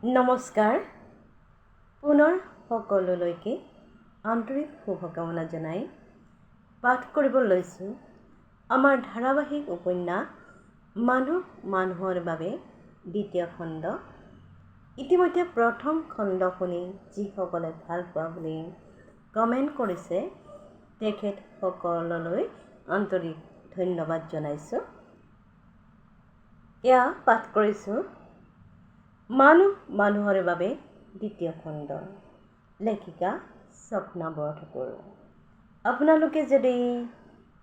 নমস্কাৰ। পুনৰ সকলোলৈকে আন্তৰিক শুভকামনা জনাই পাঠ কৰিব লৈছোঁ আমাৰ ধাৰাবাহিক উপন্যাস মানুহ মানুহৰ বাবে দ্বিতীয় খণ্ড। ইতিমধ্যে প্ৰথম খণ্ড শুনি যিসকলে ভাল পোৱা বুলি কমেণ্ট কৰিছে তেখেতসকললৈ আন্তৰিক ধন্যবাদ জনাইছোঁ। এয়া পাঠ কৰিছোঁ মানুহ মানুহৰ বাবে দ্বিতীয় খণ্ড, লেখিকা স্বপ্না বৰঠাকুৰ। আপোনালোকে যদি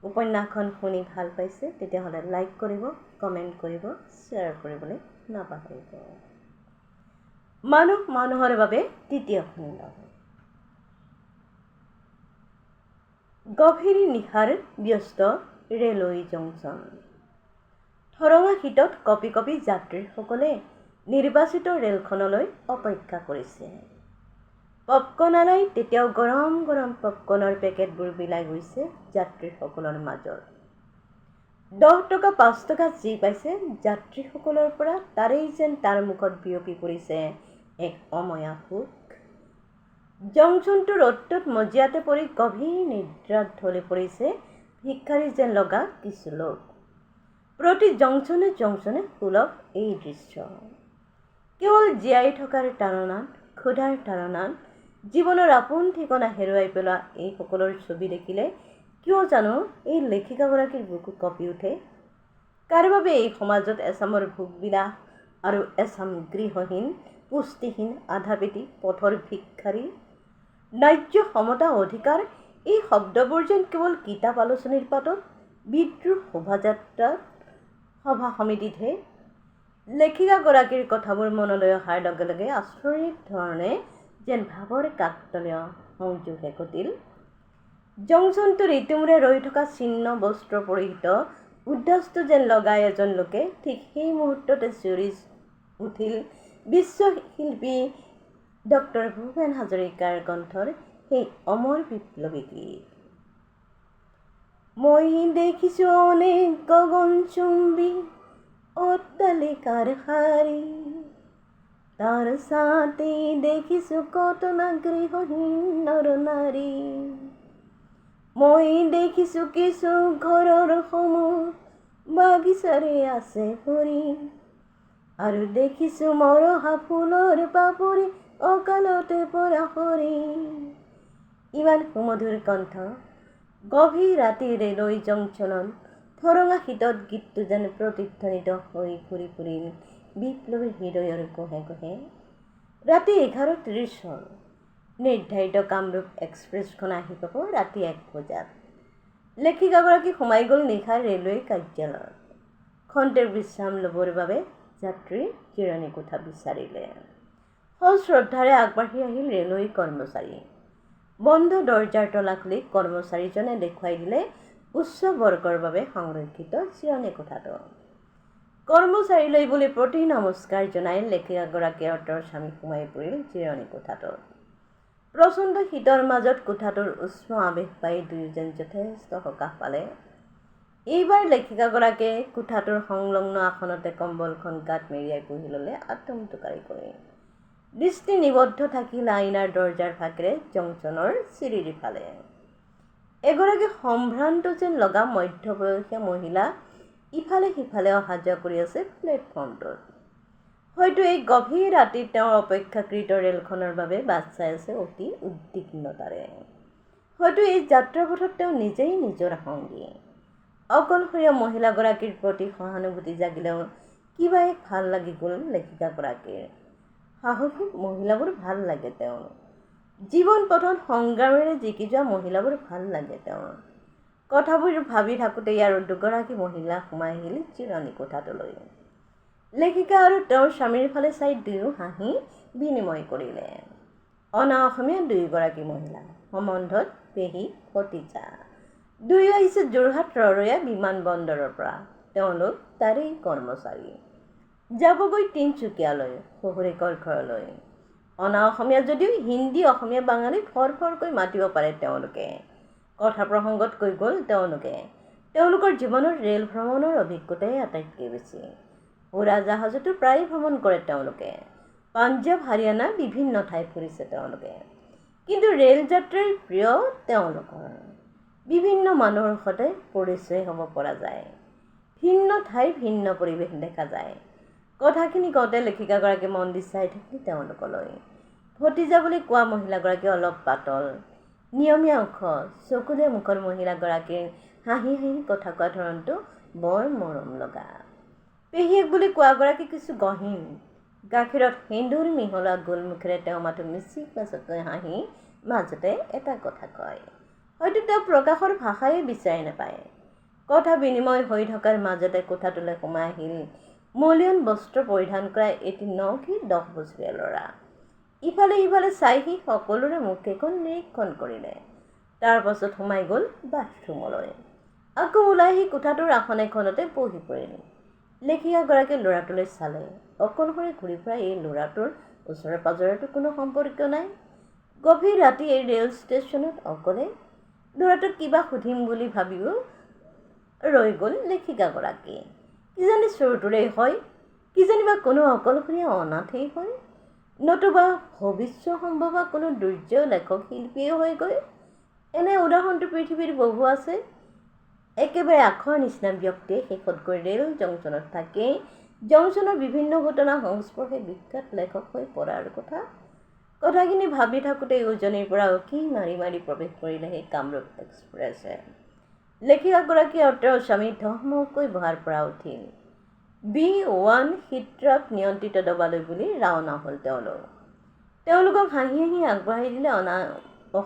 উপন্যাসখন শুনি ভাল পাইছে তেতিয়াহ'লে লাইক কৰিব, কমেণ্ট কৰিব, শ্বেয়াৰ কৰিবলৈ নাপাহৰিব। মানুহ মানুহৰ বাবে দ্বিতীয় খণ্ড। গভীৰ নিশাৰ ব্যস্ত ৰেলৱে জংচন। ঠৰঙা শীতত কঁপি কঁপি যাত্ৰীসকলে নিৰ্বাচিত ৰেলখনলৈ অপেক্ষা কৰিছে। পপকৰ্ণআলাই তেতিয়াও গৰম গৰম পপকৰ্ণৰ পেকেটবোৰ বিলাই গৈছে যাত্ৰীসকলৰ মাজত। 10 টকা 5 টকা যি পাইছে যাত্ৰীসকলৰ পৰা তাৰেই যেন তাৰ মুখত বিয়পি পৰিছে এক অময়া সুখ। জংচনটোৰ অত্যুত মজিয়াতে পৰি গভীৰ নিদ্ৰাত ঢলি পৰিছে ভিক্ষাৰী যেন লগা কিছু লোক। প্ৰতি জংচনে জংচনে সুলভ এই দৃশ্য। কেৱল জীয়াই থকাৰ তাড়নাত, ক্ষুধাৰ তাড়নাত জীৱনৰ আপোন ঠিকনা হেৰুৱাই পেলোৱা এইসকলৰ ছবি দেখিলে কিয় জানো এই লেখিকাগৰাকীৰ বুকু কঁপি উঠে। কাৰ বাবে এই সমাজত এচামৰ ভোগবিলাস আৰু এচাম গৃহহীন, পুষ্টিহীন, আধাপেটি পথৰ ভিক্ষাৰী। ন্যায্য, সমতা, অধিকাৰ এই শব্দবোৰ যেন কেৱল কিতাপ আলোচনীৰ পাতত, বিদ্ৰোহ শোভাযাত্ৰাত, সভা সমিতিতহে। লেখিকাগৰাকীৰ কথাবোৰ মনলৈ অহাৰ লগে লগে আচৰিত ধৰণে যেন ভাৱৰ কাকতলীয় সংযোগহে ঘটিল। জংচনটোৰ ইতিমূৰে ৰৈ থকা ছিন্ন বস্ত্ৰ পৰিহিত উদ্বাস্তু যেন লগা এজন লোকে ঠিক সেই মুহূৰ্ততে চিঞৰি উঠিল বিশ্বশিল্পী ডক্টৰ ভূপেন হাজৰিকাৰ কণ্ঠৰ সেই অমৰ বিপ্লৱী গীত। মই দেখিছোঁ অনেক গগনচুম্বী অট্টালিকাৰ শাৰী, তাৰ ছাতেই দেখিছোঁ কত না গৃহহীন নৰ নাৰী। মই দেখিছোঁ কিছু ঘৰৰ সমূহ বাগিচাৰে আছে ভৰি, আৰু দেখিছোঁ মৰহা ফুলৰ পাপৰি অকালতে পৰা সৰি। ইমান সুমধুৰ কণ্ঠ, গভীৰ ৰাতি ৰেলৱে জংচনত ঠৰঙা শীতত গীতটো যেন প্ৰতিধ্বনিত হৈ ঘূৰি ফুৰিল বিপ্লৱীৰ হৃদয়ৰ কোহে কোহে। ৰাতি 11:30 হ'ল। নিৰ্ধাৰিত কামৰূপ এক্সপ্ৰেছখন আহি পাব ৰাতি 1 বজাত। লেখিকাগৰাকী সোমাই গ'ল নিশাৰ ৰেলৱে কাৰ্যালয়ত। খন্তেক বিশ্ৰাম ল'বৰ বাবে যাত্ৰী জিৰণি কোঠা বিচাৰিলে। সশ্ৰদ্ধাৰে আগবাঢ়ি আহিল ৰেলৱে কৰ্মচাৰী। বন্ধ দৰজাৰ তলা খুলি কৰ্মচাৰীজনে দেখুৱাই দিলে উচ্চ বৰ্গৰ বাবে সংৰক্ষিত জিৰণি কোঠাটো। কৰ্মচাৰীলৈ বুলি প্ৰতি নমস্কাৰ জনাই লেখিকাগৰাকীয়ে অন্তৰ্যামী সোমাই পৰিল জিৰণি কোঠাটোত। প্ৰচণ্ড শীতৰ মাজত কোঠাটোৰ উষ্ণ আৱেশ পাই দুয়ো যেন যথেষ্ট সকাহ পালে। এইবাৰ লেখিকাগৰাকীয়ে কোঠাটোৰ সংলগ্ন আসনতে কম্বলখন গাত মেৰিয়াই বহি ল'লে আটোমটোকাৰি কৰি। দৃষ্টি নিবদ্ধ থাকিল আইনাৰ দৰজাৰ ফাকেৰে জংচনৰ চিৰিৰ ফালে। এগৰাকী সম্ভ্ৰান্ত যেন লগা মধ্যবয়সীয়া মহিলা ইফালে সিফালে অহা যোৱা কৰি আছে প্লেটফৰ্মটোত। হয়তো এই গভীৰ ৰাতিত তেওঁৰ অপেক্ষাকৃত ৰেলখনৰ বাবে বাট চাই আছে অতি উদ্বিগ্নতাৰে। হয়তো এই যাত্ৰাপথত তেওঁ নিজেই নিজৰ সংগী। অকলশৰীয়া মহিলাগৰাকীৰ প্ৰতি সহানুভূতি জাগিলেও কিবা এক ভাল লাগি গ'ল লেখিকাগৰাকীৰ। সাহসী মহিলাবোৰ ভাল লাগে তেওঁৰ। জীৱন পথত সংগ্ৰামেৰে জিকি যোৱা মহিলাবোৰ ভাল লাগে তেওঁৰ। কথাবোৰ ভাবি থাকোঁতেই আৰু দুগৰাকী মহিলা সোমাই আহিল জিৰণি কোঠাটোলৈ। লেখিকা আৰু তেওঁৰ স্বামীৰ ফালে চাই দুয়ো হাঁহি বিনিময় কৰিলে। অনা অসমীয়া দুয়োগৰাকী মহিলা, সম্বন্ধত পেহী ভতিজা। দুয়ো আহিছে যোৰহাট ৰৰৈয়া বিমানবন্দৰৰ পৰা। তেওঁলোক তাৰেই কৰ্মচাৰী। যাবগৈ তিনিচুকীয়ালৈ, শহুৰেকৰ ঘৰলৈ। অনা অসমীয়া যদিও হিন্দী অসমীয়া বাঙালী ফৰফৰকৈ মাতিব পাৰে তেওঁলোকে। কথা প্ৰসংগত কৈ গ'ল তেওঁলোকৰ জীৱনৰ ৰেল ভ্ৰমণৰ অভিজ্ঞতাই আটাইতকৈ বেছি। উৰাজাহাজতো প্ৰায় ভ্ৰমণ কৰে তেওঁলোকে। পাঞ্জাৱ হাৰিয়ানাৰ বিভিন্ন ঠাই ফুৰিছে তেওঁলোকে। কিন্তু ৰেল যাত্ৰাই প্ৰিয় তেওঁলোকৰ। বিভিন্ন মানুহৰ সৈতে পৰিচয় হ'ব পৰা যায়। ভিন্ন ঠাইৰ ভিন্ন পৰিৱেশ দেখা যায়। কথাখিনি কওঁতে লেখিকাগৰাকীয়ে মন দি চাই থাকিল তেওঁলোকলৈ। ভতিজা বুলি কোৱা মহিলাগৰাকী অলপ পাতল, নিয়মীয়া ওখ, চকুলে মুখৰ মহিলাগৰাকীৰ হাঁহি হাঁহি কথা কোৱা ধৰণটো বৰ মৰম লগা। পেহীয়েক বুলি কোৱাগৰাকী কিছু গহীন, গাখীৰত সেন্দুৰ মিহলোৱা গোলমুখেৰে তেওঁ মাথো মিচিক মাছকৈ হাঁহি মাজতে এটা কথা কয়। হয়তো তেওঁ প্ৰকাশৰ ভাষাই বিচাৰি নাপায়। কথা বিনিময় হৈ থকাৰ মাজতে কোঠাটোলৈ সোমাই আহিল মলিয়ন বস্ত্ৰ পৰিধান কৰা এটি 9 কি 10 বছৰীয়া ল'ৰা। ইফালে সিফালে চাই সি সকলোৰে মুখকেইখন নিৰীক্ষণ কৰিলে। তাৰ পাছত সোমাই গ'ল বাথৰুমলৈ। আকৌ ওলাই আহি কোঠাটোৰ আসন এখনতে বহি পৰিল। লেখিকাগৰাকীয়ে ল'ৰাটোলৈ চালে। অকলশৰে ঘূৰি ফুৰা এই ল'ৰাটোৰ ওচৰে পাজৰেতো কোনো সম্পৰ্কীয় নাই। গভীৰ ৰাতি এই ৰেল ষ্টেচনত অকলে। ল'ৰাটোক কিবা সুধিম বুলি ভাবিও ৰৈ গ'ল লেখিকাগৰাকী। কিজানি চোৰটোৰেই হয়, কিজানিবা কোনো অকলশৰীয়া অনাথেই হয়, নতুবা ভৱিষ্য সম্ভৱা কোনো দুৰ্য লেখক শিল্পীয়ে হৈ গৈ। এনে উদাহৰণটো পৃথিৱীৰ বহু আছে। একেবাৰে আখৰ নিচিনা ব্যক্তিয়ে শেষত গৈ ৰেল জংচনত থাকি জংচনৰ বিভিন্ন ঘটনা সংস্পৰ্শে বিখ্যাত লেখক হৈ পৰাৰ কথাখিনি ভাবি থাকোঁতে উজনিৰ পৰা উকি মাৰি মাৰি প্ৰৱেশ কৰিলে সেই কামৰূপ এক্সপ্ৰেছে। লেখিকাগৰাকী আৰু তেওঁৰ স্বামী ধমকৈ বহাৰ পৰা উঠিল। B1 শীতৰাগ নিয়ন্ত্ৰিত দবালৈ বুলি ৰাওনা হ'ল তেওঁলোকক হাঁহি হাঁহি আগবঢ়াই দিলে